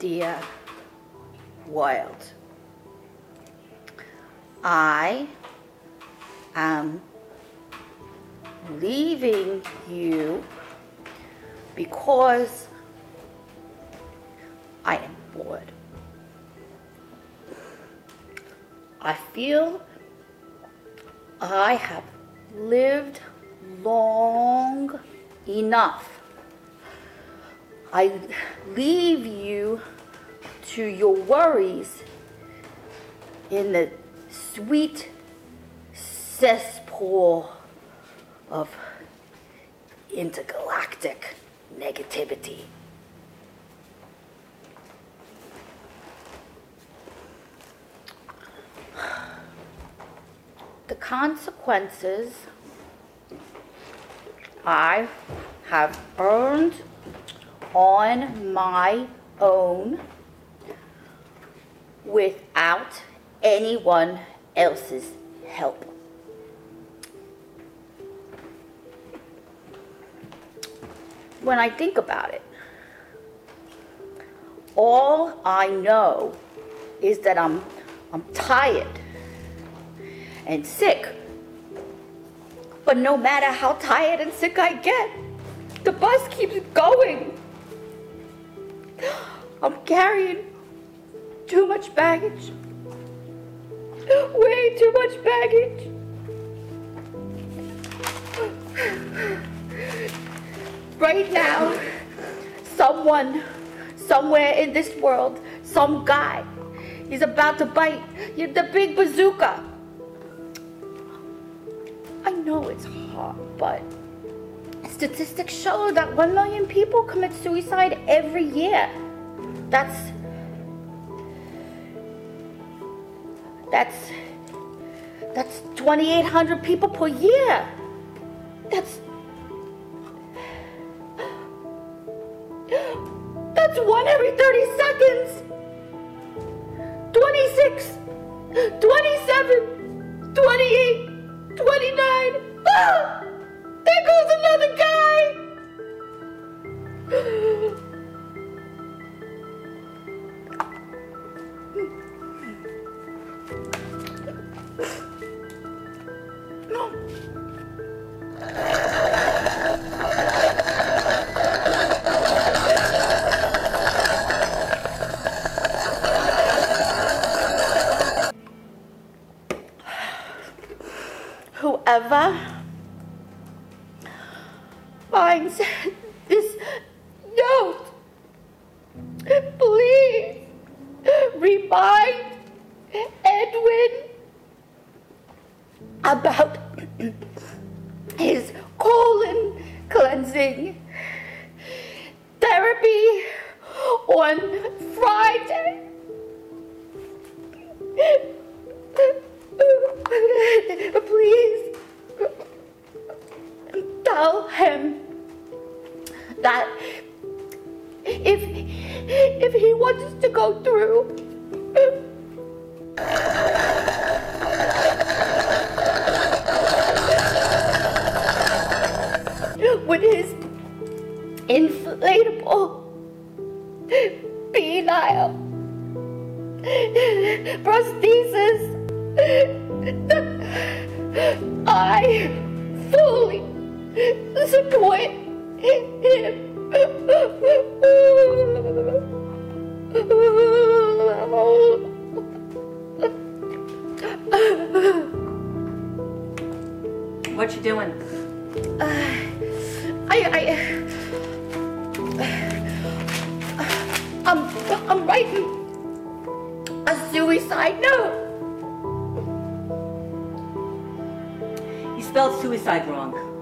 Dear world, I am leaving you because I am bored. I feel I have lived long enough. I leave you to your worries in the sweet cesspool of intergalactic negativity. The consequences I have earned on my own without anyone else's help. When I think about it, all I know is that I'm tired and sick. But no matter how tired and sick I get, the bus keeps going. I'm carrying too much baggage. Way too much baggage. Right now, someone, somewhere in this world, some guy, he's about to bite the big bazooka. I know it's hard, but statistics show that 1 million people commit suicide every year. That's 2,800 people per year. That's 1 every 30 seconds. 26, 27, 28, 29. Ah! There goes another guy. Whoever finds this note, please remind Edwin about his colon cleansing therapy on Friday. Please tell him that if he wants to go through prosthesis. I fully support him. What you doing? I'm writing a suicide note. You spelled suicide wrong.